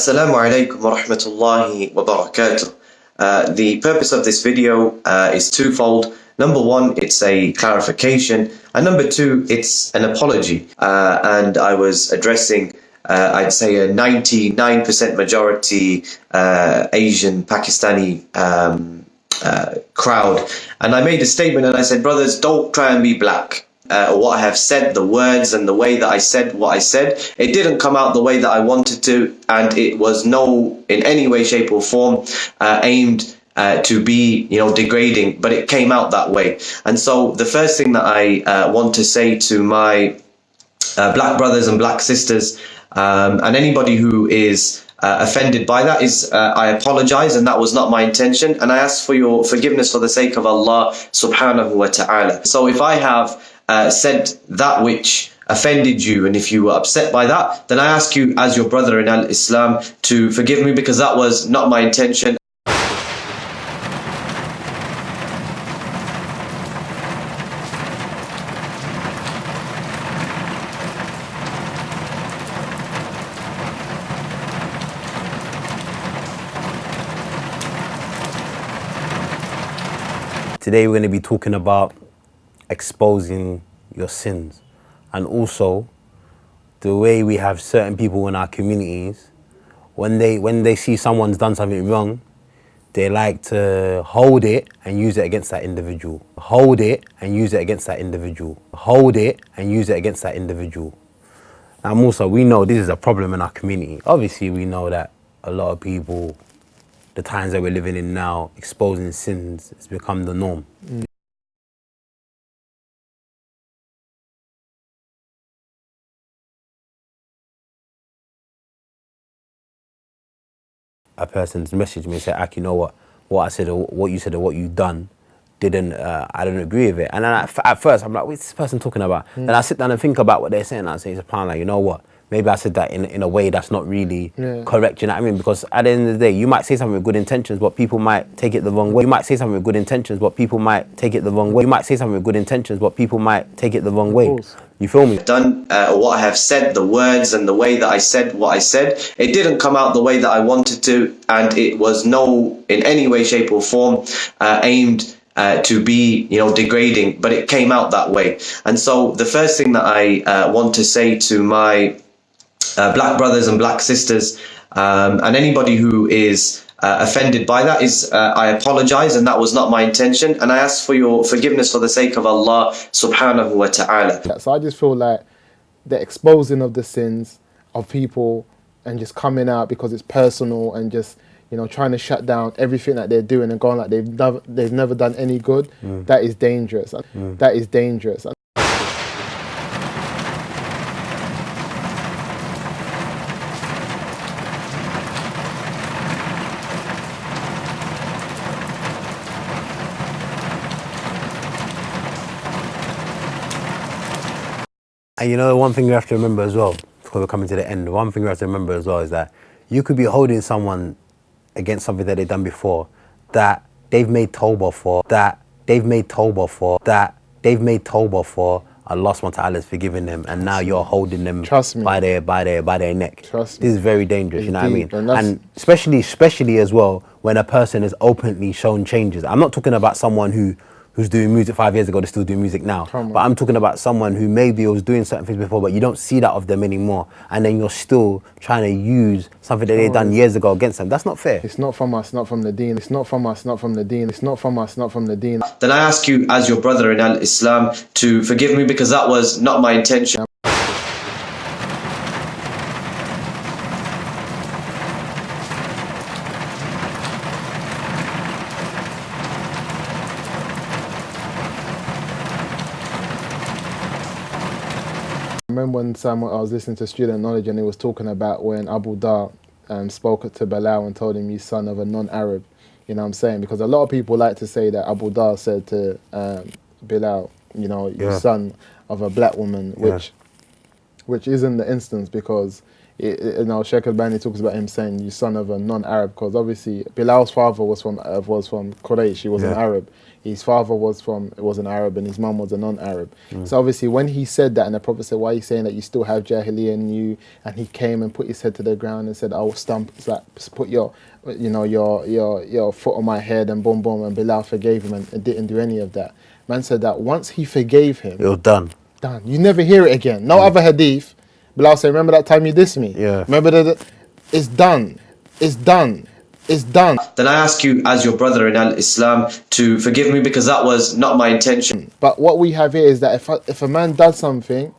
Assalamu alaikum wa rahmatullahi wa barakatuh. The purpose of this video is twofold. Number one, it's a clarification, and number two, it's an apology. And I was addressing, I'd say, a 99% majority Asian Pakistani crowd, and I made a statement and I said, brothers, don't try and be black. What I have said, the words and the way that I said what I said, it didn't come out the way that I wanted to, and it was no in any way, shape or form aimed to be, degrading, but it came out that way. And so the first thing that I want to say to my black brothers and black sisters, and anybody who is offended by that, is I apologize, and that was not my intention, and I ask for your forgiveness for the sake of Allah subhanahu wa ta'ala. So if I have said that which offended you, and if you were upset by that, then I ask you as your brother in Islam to forgive me, because that was not my intention. Today we're going to be talking about exposing your sins, and also the way we have certain people in our communities, when they see someone's done something wrong, they like to hold it and use it against that individual. Hold it and use it against that individual. Hold it and use it against that individual. And also, we know this is a problem in our community. Obviously, we know that a lot of people, the times that we're living in now, exposing sins has become the norm. A person's messaged me and said, Ak, you know what I said, or what you said, or what you've done, I don't agree with it. And then at first, I'm like, what's this person talking about? Then I sit down and think about what they're saying, and I say, like, you know what? Maybe I said that in a way that's not really correct, you know what I mean? Because at the end of the day, you might say something with good intentions, but people might take it the wrong way. You might say something with good intentions, but people might take it the wrong way. You might say something with good intentions, but people might take it the wrong way. You feel me? Done what I have said, the words and the way that I said what I said, it didn't come out the way that I wanted to, and it was no in any way, shape or form aimed to be, degrading, but it came out that way. And so the first thing that I want to say to my black brothers and black sisters, and anybody who is offended by that, is I apologize, and that was not my intention, and I ask for your forgiveness for the sake of Allah subhanahu wa ta'ala. So I just feel like the exposing of the sins of people and just coming out because it's personal, and just trying to shut down everything that they're doing and going like they've never done any good, that is dangerous. That is dangerous. And one thing you have to remember as well, before we're coming to the end, one thing you have to remember as well is that you could be holding someone against something that they've done before, that they've made tawbah for, Allah subhanahu wa ta'ala has forgiven them, and now you're holding them by their neck. Trust me. This is very dangerous, you know what I mean? And especially as well, when a person has openly shown changes. I'm not talking about someone who's doing music 5 years ago, they're still doing music now. But I'm talking about someone who maybe was doing certain things before, but you don't see that of them anymore. And then you're still trying to use something that they've done years ago against them. That's not fair. It's not from us, not from the deen. It's not from us, not from the deen. It's not from us, not from the deen. Then I ask you as your brother in Islam to forgive me, because that was not my intention. I remember when I was listening to Student Knowledge, and he was talking about when Abu Dhar spoke to Bilal and told him, you son of a non-Arab. You know what I'm saying? Because a lot of people like to say that Abu Dhar said to Bilal, you son of a black woman, which isn't the instance, because You know, Sheikh Albani talks about him saying, "You son of a non-Arab," because obviously Bilal's father was from Quraysh. He was an Arab. His father was an Arab, and his mum was a non-Arab. So obviously, when he said that, and the Prophet said, "Why are you saying that? You still have Jahiliyyah in you?" And he came and put his head to the ground and said, "I will stump, like, put your foot on my head," and boom, boom. And Bilal forgave him and didn't do any of that. Man said that once he forgave him, It was done. done. You never hear it again. No other hadith. Bilal said, "Remember that time you dissed me? Yeah. Remember that? It's done. It's done. It's done." Then I ask you, as your brother in Islam, to forgive me because that was not my intention. But what we have here is that if a man does something,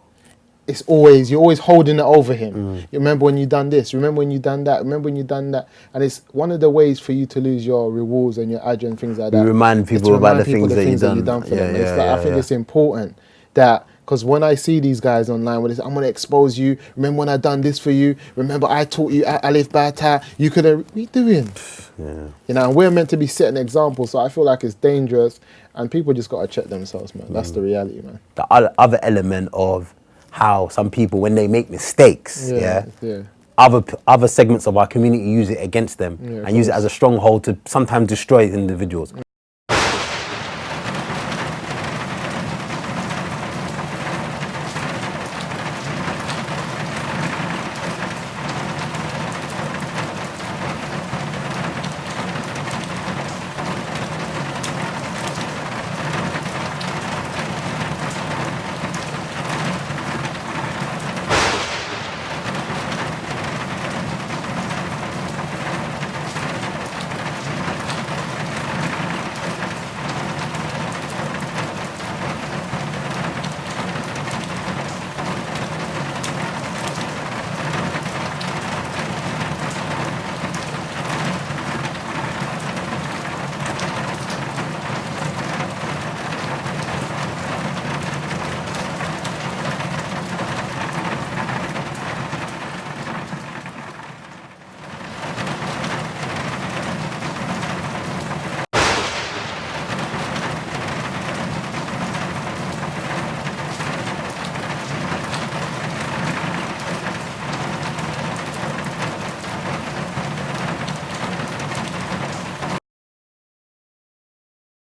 you're always holding it over him. You remember when you done this? Remember when you done that? Remember when you done that? And it's one of the ways for you to lose your rewards and your ajr and things like that. You remind people about the things that you've done. for them. I think it's important that, because when I see these guys online, when they say, "I'm going to expose you. Remember when I done this for you? Remember I taught you alif bata. You could have." What are you doing? You know, and we're meant to be setting examples. So I feel like it's dangerous, and people just got to check themselves, man. That's the reality, man. The other element of how some people, when they make mistakes, other segments of our community use it against them and use it as a stronghold to sometimes destroy individuals.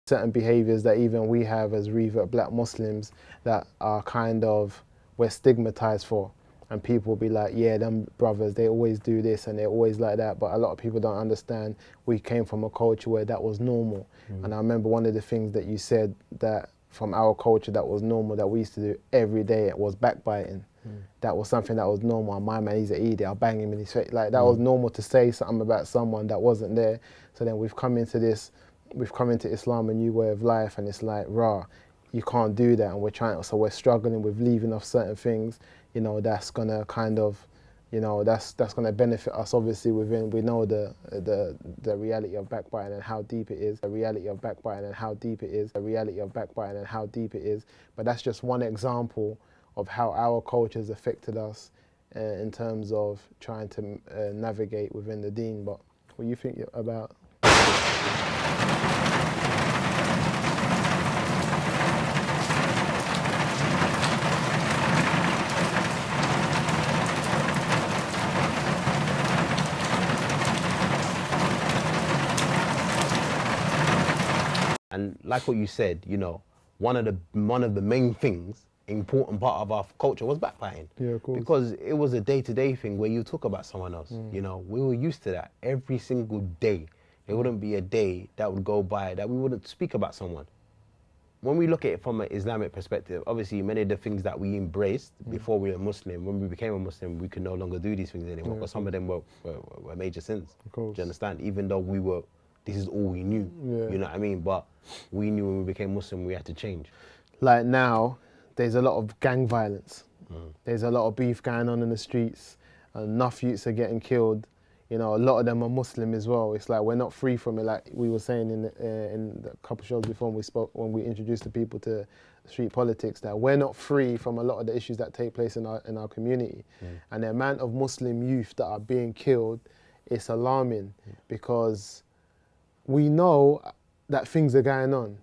Certain behaviors that even we have as revert black Muslims that are kind of, we're stigmatized for, and people will be like, "Yeah, them brothers, they always do this and they're always like that," but a lot of people don't understand we came from a culture where that was normal. And I remember one of the things that you said, that from our culture that was normal, that we used to do every day, it was backbiting. That was something that was normal. And my man, he's an idiot, I'll bang him in his face. Like, that was normal to say something about someone that wasn't there. So then we've come into Islam, a new way of life, and it's like, rah, you can't do that. And we're struggling with leaving off certain things, you know, that's gonna kind of, you know, that's gonna benefit us obviously within, we know the reality of backbiting and how deep it is, the reality of backbiting and how deep it is, the reality of backbiting and how deep it is. But that's just one example of how our culture has affected us in terms of trying to navigate within the deen. But what do you think about? And like what you said, you know, one of the main things, important part of our culture was backbiting. Yeah, of course. Because it was a day-to-day thing where you talk about someone else. You know, we were used to that every single day. There wouldn't be a day that would go by that we wouldn't speak about someone. When we look at it from an Islamic perspective, obviously many of the things that we embraced before we were Muslim, when we became a Muslim, we could no longer do these things anymore. But some of them were major sins. Of course. Do you understand? Even though this is all we knew. You know what I mean? But we knew when we became Muslim, we had to change. Like now, there's a lot of gang violence. There's a lot of beef going on in the streets. Enough youths are getting killed. You know, a lot of them are Muslim as well. It's like we're not free from it. Like we were saying in the couple shows before when we introduced the people to street politics, that we're not free from a lot of the issues that take place in our community. And the amount of Muslim youth that are being killed, it's alarming because we know that things are going on.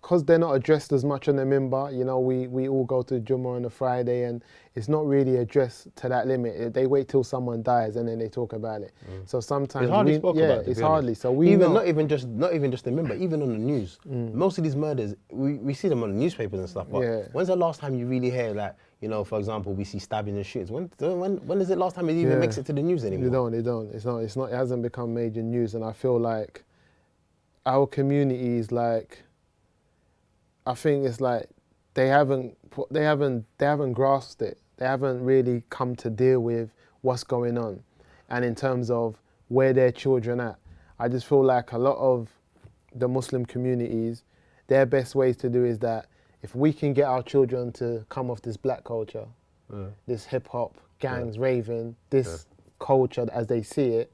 because they're not addressed as much on the minbar, you know, we all go to Jummah on a Friday and it's not really addressed to that limit. They wait till someone dies and then they talk about it. So sometimes It's hardly spoken about, to it's be hardly. honest. So we even know, not even just the member, even on the news. Most of these murders, we see them on the newspapers and stuff. But when's the last time you really hear that? You know, for example, we see stabbing and shootings. When is it last time it even makes it to the news anymore? They don't. It's not. It hasn't become major news, and I feel like our community is like. I think it's like they haven't grasped it. They haven't really come to deal with what's going on, and in terms of where their children at. I just feel like a lot of the Muslim communities, their best ways to do is that if we can get our children to come off this black culture, this hip hop, gangs, raving, this culture as they see it.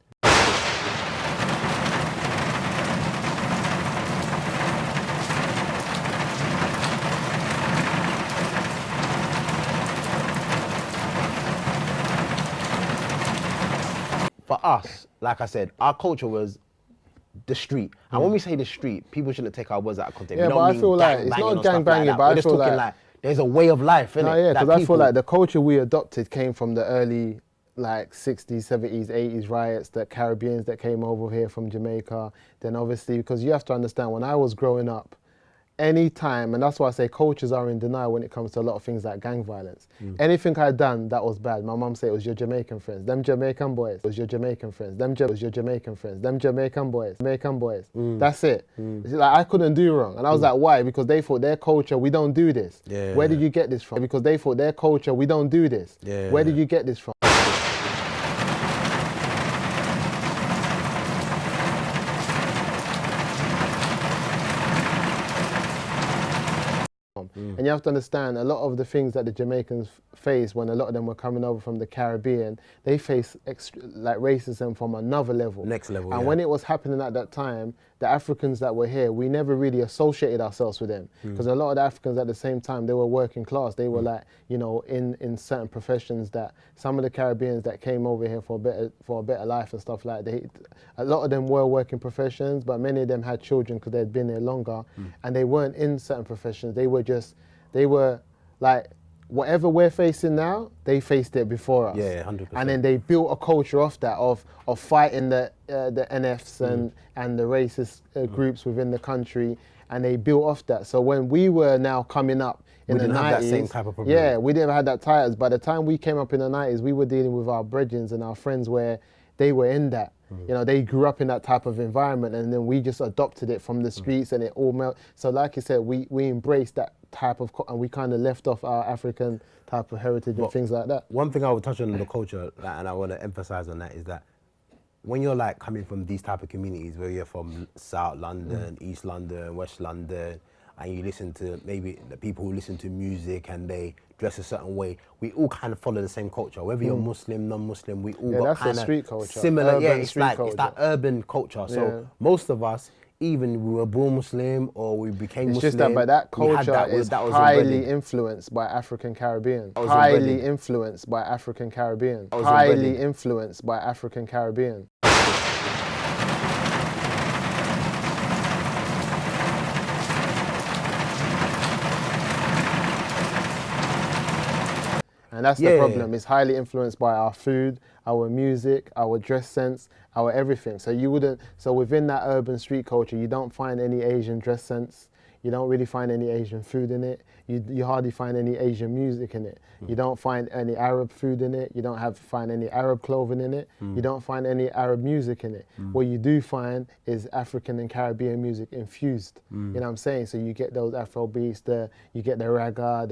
For us, like I said, our culture was the street. And when we say the street, people shouldn't take our words out of context. Yeah, we don't but I mean feel like gang it's banging not or gang stuff banging, like that. but I We're just feel talking like there's a way of life, innit? No, yeah, because that I feel like the culture we adopted came from the early like 60s, 70s, 80s riots, the Caribbeans that came over here from Jamaica. Then obviously, because you have to understand, when I was growing up, any time, and that's why I say cultures are in denial when it comes to a lot of things like gang violence. Anything I'd done that was bad, my mum said it was your Jamaican friends, them Jamaican boys, it was your Jamaican friends, it was your Jamaican friends, them Jamaican boys. That's it. It's like I couldn't do wrong. And I was like, why? Because they thought their culture, we don't do this. Where did you get this from? Because they thought their culture, we don't do this. Where did you get this from? And you have to understand, a lot of the things that the Jamaicans face when a lot of them were coming over from the Caribbean, they face like racism from another level. Next level, And when it was happening at that time, the Africans that were here, we never really associated ourselves with them. Because a lot of the Africans at the same time, they were working class. They were like, you know, in certain professions that some of the Caribbeans that came over here for a better life and stuff like that, a lot of them were working professions, but many of them had children because they'd been there longer, and they weren't in certain professions. They were like, whatever we're facing now, they faced it before us. Yeah, 100%. And then they built a culture off that, of fighting the NFs and the racist groups within the country, and they built off that. So when we were now coming up in the 90s, have that same type of problem. yeah, we didn't have that titles. By the time we came up in the 90s, we were dealing with our brethren and our friends where they were in that. You know, they grew up in that type of environment, and then we just adopted it from the streets, and it all melted. So like you said, we embraced that type of, and we kind of left off our African type of heritage and things like that. One thing I would touch on the culture, and I want to emphasize on that, is that when you're like coming from these type of communities, where you're from South London, East London, West London, and you listen to maybe the people who listen to music and they dress a certain way, we all kind of follow the same culture. Whether you're Muslim, non-Muslim, we all got that's kind the of street culture. similar. Urban It's street like culture. it's that urban culture. So most of us, even we were born Muslim or we became It's Muslim, just that, but that we had culture that, is that was highly embedded. influenced by African Caribbean. was Highly embedded. influenced by African Caribbean. was Highly embedded. influenced by African Caribbean. And that's the problem. It's highly influenced by our food, our music, our dress sense, our everything. So within that urban street culture, you don't find any Asian dress sense. You don't really find any Asian food in it. You hardly find any Asian music in it. You don't find any Arab food in it. You don't find any Arab clothing in it. You don't find any Arab music in it. What you do find is African and Caribbean music infused. You know what I'm saying? So you get those Afro beats, you get the ragga,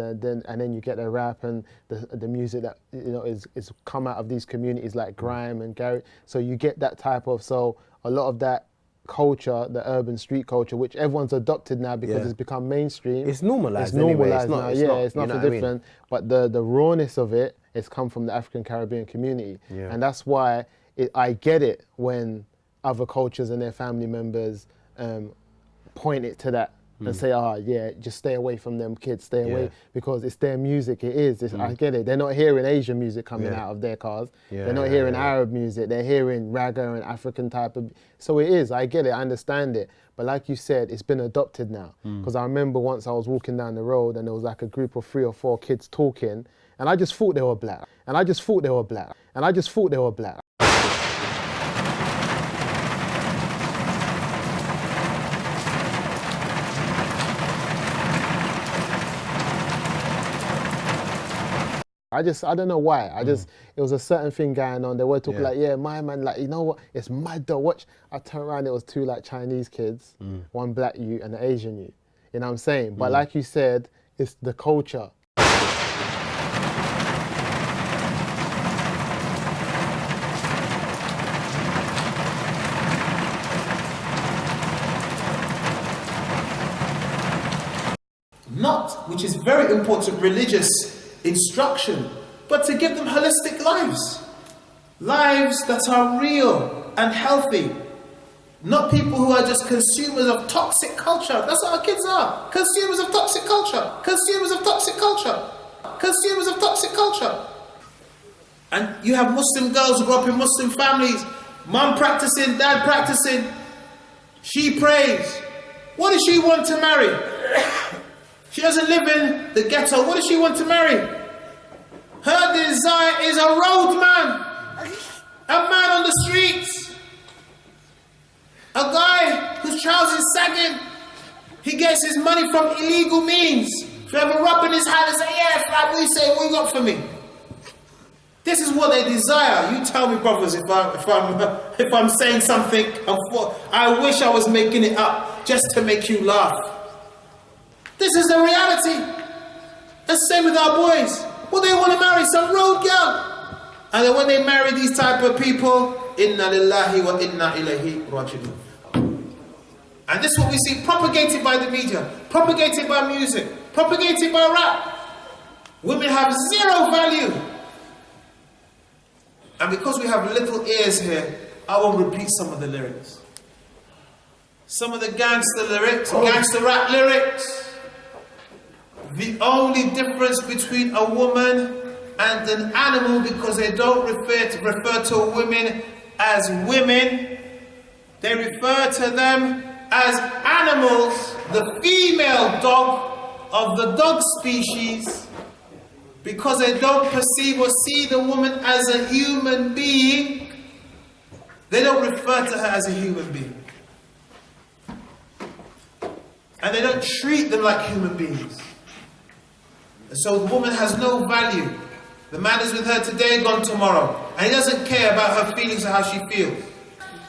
and then you get the rap and the music that is come out of these communities like grime and Gary. So you get that type of, so a lot of that culture, the urban street culture, which everyone's adopted now because it's become mainstream. It's normalized. It's normalized anyway. It's not, now. it's Yeah, not, it's you know nothing what I mean? different. But the rawness of it has come from the African Caribbean community, and that's why I get it when other cultures and their family members point it to that and say, oh yeah, just stay away from them kids, stay away, because it's their music, it is. I get it. They're not hearing Asian music coming out of their cars. They're not hearing Arab music. They're hearing ragga and African type of, so it is, I get it, I understand it. But like you said, it's been adopted now. Because I remember once I was walking down the road and there was like a group of 3 or 4 kids talking, and I just thought they were black. And I just thought they were black. And I just thought they were black. I don't know why. It was a certain thing going on. They were talking like, yeah, my man, like, you know what? It's mad though. Watch. I turned around, it was 2 like Chinese kids, 1 black youth and an Asian youth. You know what I'm saying? But like you said, it's the culture. Not, which is very important, religious instruction, but to give them holistic lives. Lives that are real and healthy. Not people who are just consumers of toxic culture. That's what our kids are. Consumers of toxic culture. Consumers of toxic culture. Consumers of toxic culture. And you have Muslim girls who grow up in Muslim families. Mum practicing, dad practicing. She prays. What does she want to marry? She doesn't live in the ghetto. What does she want to marry? Her desire is a road man. A man on the streets. A guy whose trousers is sagging. He gets his money from illegal means. If you ever rub in his hand and say, yeah, fam, what you say, what you got for me? This is what they desire. You tell me, brothers, if I'm saying something, I wish I was making it up just to make you laugh. This is the reality. The same with our boys. What they want to marry, some road girl. And then when they marry these type of people, inna lillahi wa inna ilayhi raji'un. And this is what we see propagated by the media, propagated by music, propagated by rap. Women have 0 value. And because we have little ears here, I will repeat some of the lyrics. Some of the gangster lyrics, gangster rap lyrics. The only difference between a woman and an animal, because they don't refer to women as women, they refer to them as animals, the female dog of the dog species, because they don't perceive or see the woman as a human being. They don't refer to her as a human being. And they don't treat them like human beings. And so the woman has no value. The man is with her today, gone tomorrow. And he doesn't care about her feelings or how she feels.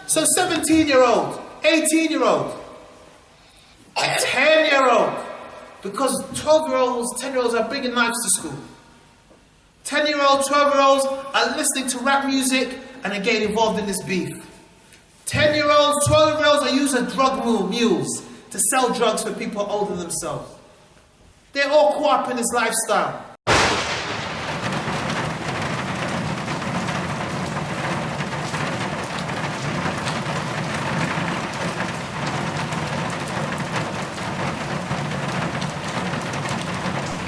So 17-year-old, 18-year-old, a 10-year-old, because 12-year-olds, 10-year-olds are bringing knives to school. 10-year-olds, 12-year-olds are listening to rap music and are getting involved in this beef. 10-year-olds, 12-year-olds are using drug mules to sell drugs for people older than themselves. They're all caught up in this lifestyle.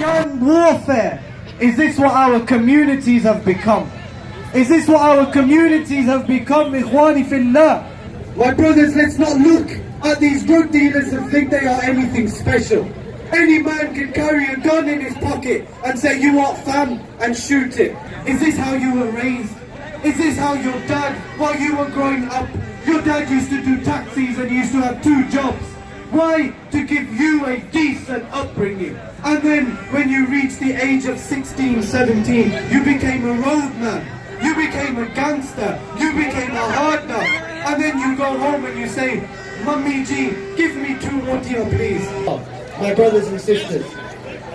Gang warfare. Is this what our communities have become? Is this what our communities have become, Ikhwani fillah? My brothers, let's not look at these drug dealers and think they are anything special. Any man can carry a gun in his pocket and say, you are fam, and shoot it. Is this how you were raised? Is this how your dad, while you were growing up, your dad used to do taxis and used to have 2 jobs? Why? To give you a decent upbringing. And then when you reached the age of 16, 17, you became a roadman. You became a gangster. You became a hard nut. And then you go home and you say, Mummy G, give me 2 rotia please. My brothers and sisters,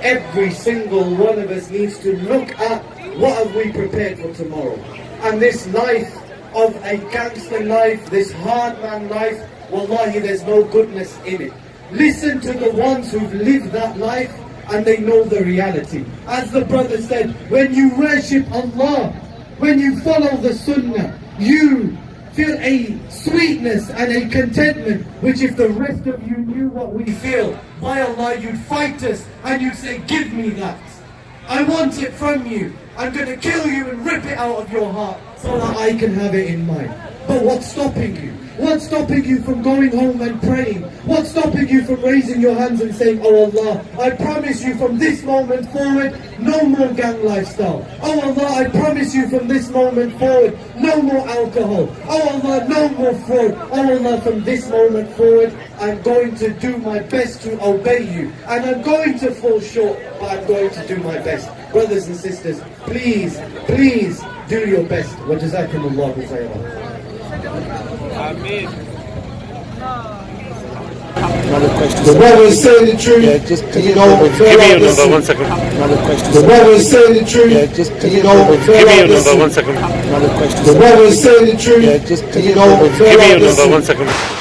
every single one of us needs to look at what have we prepared for tomorrow. And this life of a gangster life, this hard man life, wallahi, there's no goodness in it. Listen to the ones who've lived that life and they know the reality. As the brother said, when you worship Allah, when you follow the sunnah, you feel a sweetness and a contentment, which if the rest of you knew what we feel, by Allah, you'd fight us and you'd say, give me that. I want it from you. I'm going to kill you and rip it out of your heart so that I can have it in mine. But what's stopping you? What's stopping you from going home and praying? What's stopping you from raising your hands and saying, oh Allah, I promise you from this moment forward, no more gang lifestyle. Oh Allah, I promise you from this moment forward, no more alcohol. Oh Allah, no more fraud. Oh Allah, from this moment forward, I'm going to do my best to obey you. And I'm going to fall short, but I'm going to do my best. Brothers and sisters, please, please do your best. Wa jazakumullahu khairan. The brother is saying the truth. Yeah, just you know, give me your number 1 second. Another question. The brother is saying the truth. Yeah, just you know, give me your number 1 second. Another question. The brother is saying the truth. Yeah, just you know, give me your number 1 second.